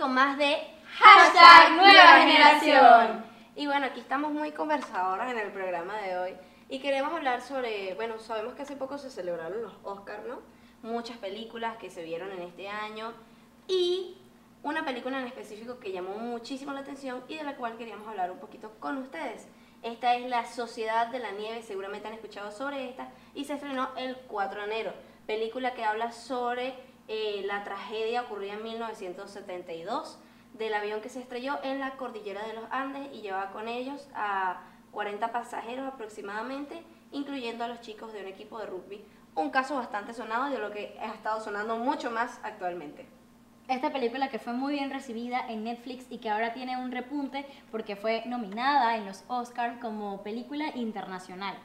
con más de Hashtag Nueva Generación. Y bueno, aquí estamos muy conversadoras en el programa de hoy y queremos hablar sobre, bueno, sabemos que hace poco se celebraron los Oscars, ¿no? Muchas películas que se vieron en este año y una película en específico que llamó muchísimo la atención y de la cual queríamos hablar un poquito con ustedes. Esta es La Sociedad de la Nieve, seguramente han escuchado sobre esta, y se estrenó el 4 de enero. Película que habla sobre la tragedia ocurrida en 1972 del avión que se estrelló en la cordillera de los Andes y llevaba con ellos a 40 pasajeros aproximadamente, incluyendo a los chicos de un equipo de rugby. Un caso bastante sonado y de lo que ha estado sonando mucho más actualmente. Esta película que fue muy bien recibida en Netflix y que ahora tiene un repunte porque fue nominada en los Oscars como película internacional.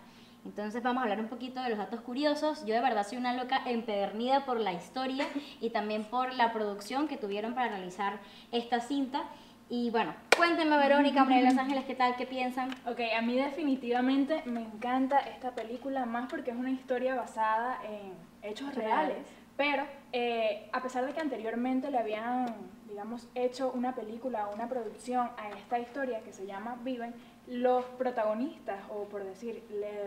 Entonces vamos a hablar un poquito de los datos curiosos. Yo de verdad soy una loca empedernida por la historia y también por la producción que tuvieron para realizar esta cinta. Y bueno, cuéntenme Verónica, María de Los Ángeles, ¿qué tal? ¿Qué piensan? Ok, a mí definitivamente me encanta esta película más porque es una historia basada en hechos reales. Pero a pesar de que anteriormente le habían, digamos, hecho una película o una producción a esta historia que se llama Viven, los protagonistas, o por decir,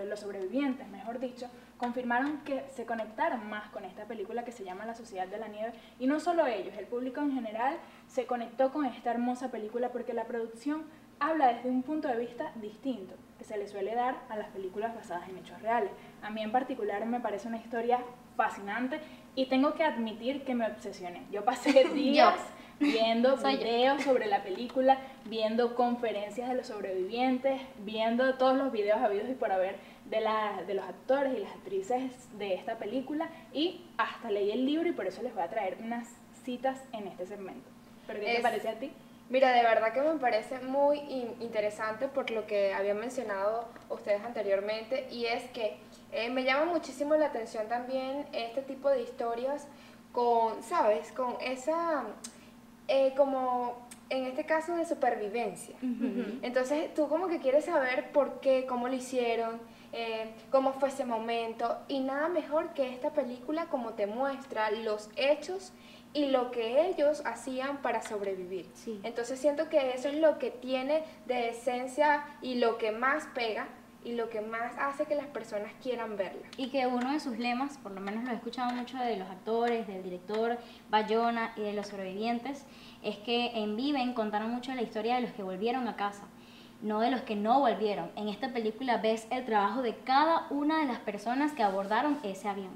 los sobrevivientes, mejor dicho, confirmaron que se conectaron más con esta película que se llama La Sociedad de la Nieve. Y no solo ellos, el público en general se conectó con esta hermosa película porque la producción habla desde un punto de vista distinto que se le suele dar a las películas basadas en hechos reales. A mí en particular me parece una historia fascinante y tengo que admitir que me obsesioné. Yo pasé días viendo videos sobre la película, viendo conferencias de los sobrevivientes, viendo todos los videos habidos y por haber de los actores y las actrices de esta película y hasta leí el libro y por eso les voy a traer unas citas en este segmento. ¿Pero qué te parece a ti? Mira, de verdad que me parece muy interesante por lo que habían mencionado ustedes anteriormente y es que me llama muchísimo la atención también este tipo de historias con, ¿sabes? Con esa, como en este caso de supervivencia. Entonces tú como que quieres saber por qué, cómo lo hicieron, cómo fue ese momento y nada mejor que esta película como te muestra los hechos y lo que ellos hacían para sobrevivir. Sí. Entonces siento que eso es lo que tiene de esencia y lo que más pega y lo que más hace que las personas quieran verla. Y que uno de sus lemas, por lo menos lo he escuchado mucho de los actores, del director Bayona y de los sobrevivientes, es que en Viven contaron mucho la historia de los que volvieron a casa, no de los que no volvieron. En esta película ves el trabajo de cada una de las personas que abordaron ese avión.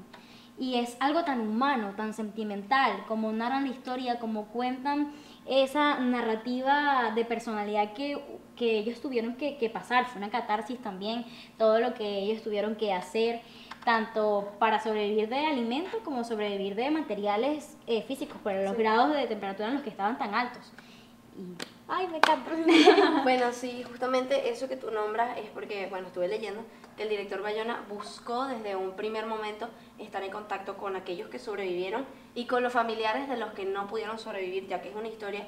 Y es algo tan humano, tan sentimental, como narran la historia, como cuentan esa narrativa de personalidad que ellos tuvieron que pasar. Fue una catarsis también, todo lo que ellos tuvieron que hacer, tanto para sobrevivir de alimentos como sobrevivir de materiales físicos, por los grados de temperatura en los que estaban tan altos. Y, ¡ay, me encanta! Bueno, sí, justamente eso que tú nombras es porque, bueno, estuve leyendo que el director Bayona buscó desde un primer momento estar en contacto con aquellos que sobrevivieron y con los familiares de los que no pudieron sobrevivir, ya que es una historia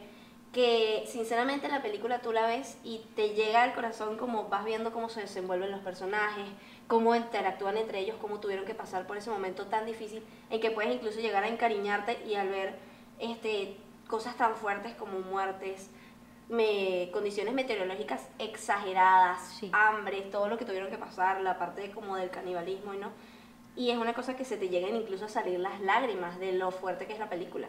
que sinceramente la película tú la ves y te llega al corazón, como vas viendo cómo se desenvuelven los personajes, cómo interactúan entre ellos, cómo tuvieron que pasar por ese momento tan difícil en que puedes incluso llegar a encariñarte y al ver cosas tan fuertes como muertes, condiciones meteorológicas exageradas, sí, hambre, todo lo que tuvieron que pasar, la parte como del canibalismo, ¿no? Y es una cosa que se te llegan incluso a salir las lágrimas de lo fuerte que es la película.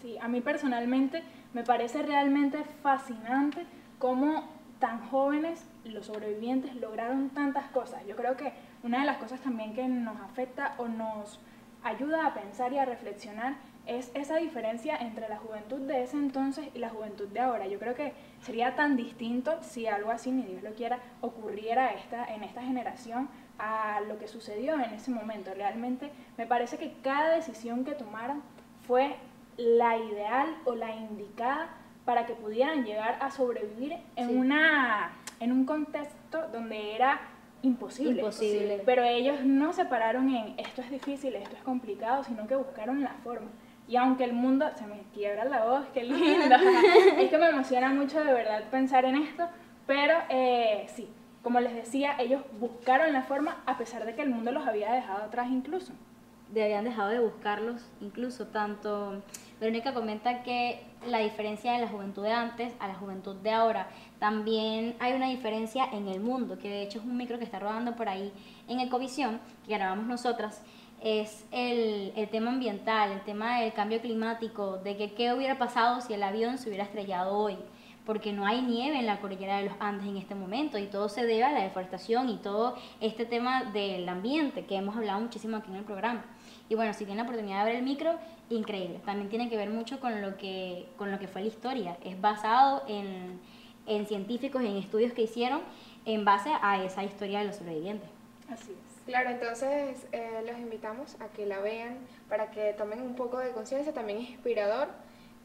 Sí, a mí personalmente me parece realmente fascinante cómo tan jóvenes los sobrevivientes lograron tantas cosas. Yo creo que una de las cosas también que nos afecta o nos ayuda a pensar y a reflexionar es esa diferencia entre la juventud de ese entonces y la juventud de ahora. Yo creo que sería tan distinto si algo así, ni Dios lo quiera, ocurriera en esta generación a lo que sucedió en ese momento. Realmente me parece que cada decisión que tomaran fue la ideal o la indicada para que pudieran llegar a sobrevivir en un contexto donde era imposible. Pero ellos no se pararon en esto es difícil, esto es complicado, sino que buscaron la forma. Y aunque el mundo, se me quiebra la voz, qué lindo, es que me emociona mucho de verdad pensar en esto, pero sí, como les decía, ellos buscaron la forma a pesar de que el mundo los había dejado atrás incluso. Habían dejado de buscarlos incluso tanto Verónica comenta que la diferencia de la juventud de antes a la juventud de ahora, también hay una diferencia en el mundo, que de hecho es un micro que está rodando por ahí en Ecovisión, que grabamos nosotras, es el tema ambiental, el tema del cambio climático, de que qué hubiera pasado si el avión se hubiera estrellado hoy, porque no hay nieve en la cordillera de los Andes en este momento y todo se debe a la deforestación y todo este tema del ambiente que hemos hablado muchísimo aquí en el programa. Y bueno, si tienen la oportunidad de ver el micro, increíble. También tiene que ver mucho con lo que fue la historia. Es basado en científicos y en estudios que hicieron en base a esa historia de los sobrevivientes. Así es. Claro, entonces los invitamos a que la vean para que tomen un poco de conciencia, también es inspirador.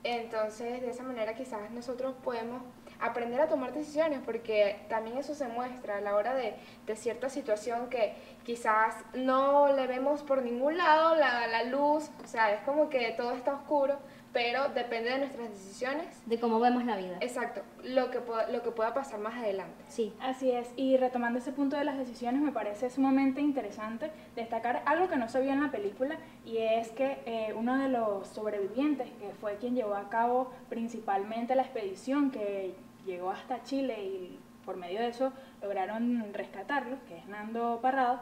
Entonces, de esa manera quizás nosotros podemos aprender a tomar decisiones, porque también eso se muestra a la hora de cierta situación que quizás no le vemos por ningún lado la luz, o sea, es como que todo está oscuro, pero depende de nuestras decisiones. De cómo vemos la vida. Exacto, lo que pueda pasar más adelante. Sí. Así es, y retomando ese punto de las decisiones, me parece sumamente interesante destacar algo que no se vio en la película, y es que uno de los sobrevivientes, que fue quien llevó a cabo principalmente la expedición que llegó hasta Chile y por medio de eso lograron rescatarlo, que es Nando Parrado,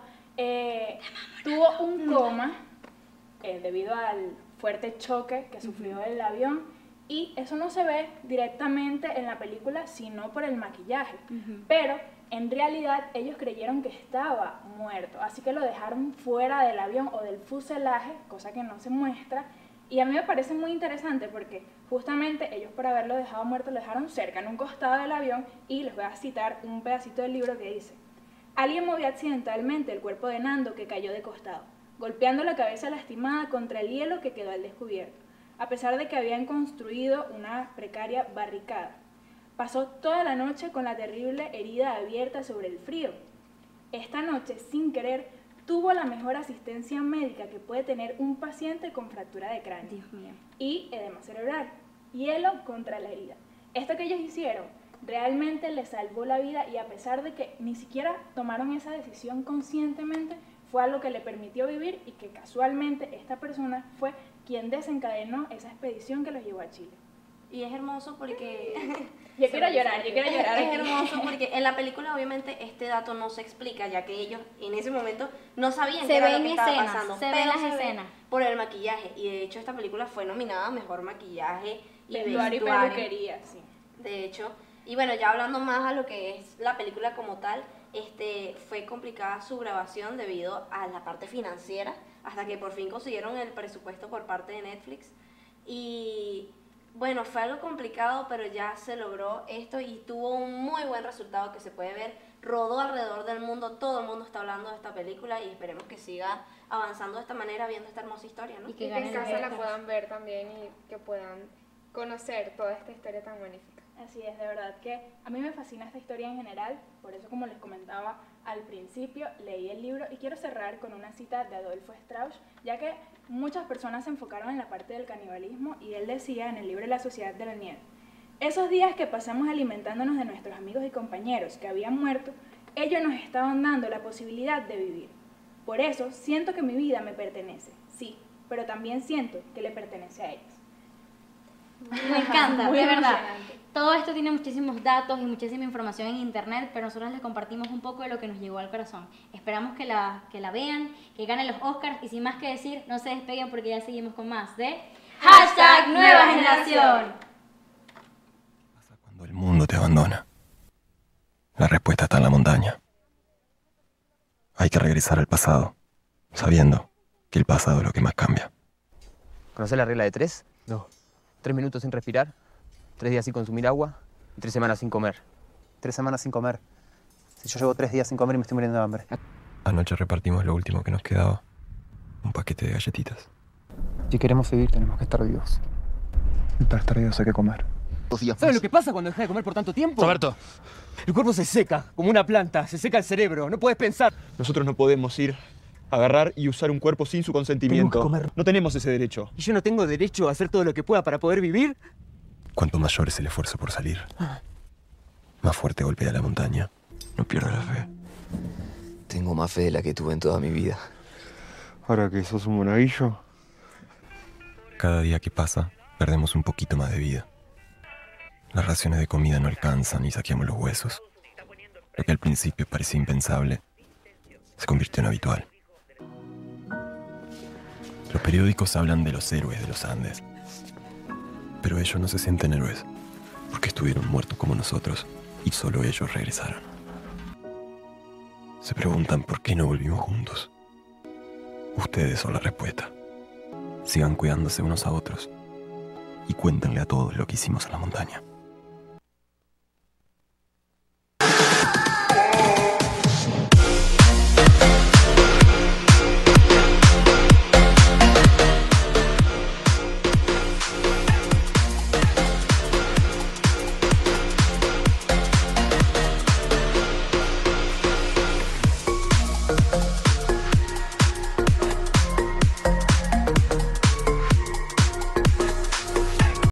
tuvo un coma debido al fuerte choque que sufrió el avión, y eso no se ve directamente en la película, sino por el maquillaje. Pero en realidad ellos creyeron que estaba muerto, así que lo dejaron fuera del avión o del fuselaje, cosa que no se muestra. Y a mí me parece muy interesante porque justamente ellos, por haberlo dejado muerto, lo dejaron cerca, en un costado del avión, y les voy a citar un pedacito del libro que dice: alguien movió accidentalmente el cuerpo de Nando, que cayó de costado, golpeando la cabeza lastimada contra el hielo que quedó al descubierto, a pesar de que habían construido una precaria barricada. Pasó toda la noche con la terrible herida abierta sobre el frío. Esta noche, sin querer, tuvo la mejor asistencia médica que puede tener un paciente con fractura de cráneo. Dios mío. Y edema cerebral. Hielo contra la herida. Esto que ellos hicieron realmente les salvó la vida, y a pesar de que ni siquiera tomaron esa decisión conscientemente, fue algo que le permitió vivir, y que casualmente esta persona fue quien desencadenó esa expedición que los llevó a Chile. Y es hermoso porque... Yo quiero llorar. Es hermoso porque en la película obviamente este dato no se explica, ya que ellos en ese momento no sabían qué era lo que estaba pasando. Se ven las escenas. Por el maquillaje. Y de hecho esta película fue nominada a Mejor Maquillaje y Vestuario y peluquería, sí. De hecho, y bueno, ya hablando más a lo que es la película como tal, fue complicada su grabación debido a la parte financiera, hasta que por fin consiguieron el presupuesto por parte de Netflix. Y bueno, fue algo complicado, pero ya se logró esto y tuvo un muy buen resultado que se puede ver. Rodó alrededor del mundo, todo el mundo está hablando de esta película, y esperemos que siga avanzando de esta manera viendo esta hermosa historia, ¿no? Y que en casa la puedan ver también y que puedan conocer toda esta historia tan magnífica. Así es, de verdad que a mí me fascina esta historia en general, por eso, como les comentaba al principio, leí el libro, y quiero cerrar con una cita de Adolfo Strauss, ya que muchas personas se enfocaron en la parte del canibalismo, y él decía en el libro La Sociedad de la Nieve: esos días que pasamos alimentándonos de nuestros amigos y compañeros que habían muerto, ellos nos estaban dando la posibilidad de vivir. Por eso siento que mi vida me pertenece, sí, pero también siento que le pertenece a ellos. Me encanta, Muy de verdad. emocionante. Todo esto tiene muchísimos datos y muchísima información en internet, pero nosotros les compartimos un poco de lo que nos llegó al corazón. Esperamos que la vean, que ganen los Oscars, y sin más que decir, no se despeguen porque ya seguimos con más de #NuevaGeneración. Pasa cuando el mundo te abandona. La respuesta está en la montaña. Hay que regresar al pasado, sabiendo que el pasado es lo que más cambia. ¿Conocés la regla de 3? No. 3 minutos sin respirar, 3 días sin consumir agua y 3 semanas sin comer. 3 semanas sin comer. Si yo llevo 3 días sin comer y me estoy muriendo de hambre. Anoche repartimos lo último que nos quedaba. Un paquete de galletitas. Si queremos vivir, tenemos que estar vivos. Y para estar vivos hay que comer. ¿Sabes lo que pasa cuando dejas de comer por tanto tiempo? Roberto, El cuerpo se seca, como una planta, se seca el cerebro, no puedes pensar. nosotros no podemos ir a agarrar y usar un cuerpo sin su consentimiento. Tenemos que comer. No tenemos ese derecho. ¿Y yo no tengo derecho a hacer todo lo que pueda para poder vivir? Cuanto mayor es el esfuerzo por salir, más fuerte golpea la montaña. No pierdas la fe. Tengo más fe de la que tuve en toda mi vida. Ahora que sos un monaguillo. Cada día que pasa, Perdemos un poquito más de vida. Las raciones de comida no alcanzan y saqueamos los huesos. Lo que al principio parecía impensable se convirtió en habitual. Los periódicos hablan de los héroes de los Andes, pero ellos no se sienten héroes porque estuvieron muertos como nosotros y solo ellos regresaron. Se preguntan por qué no volvimos juntos. Ustedes son la respuesta. Sigan cuidándose unos a otros y cuéntenle a todos lo que hicimos en la montaña.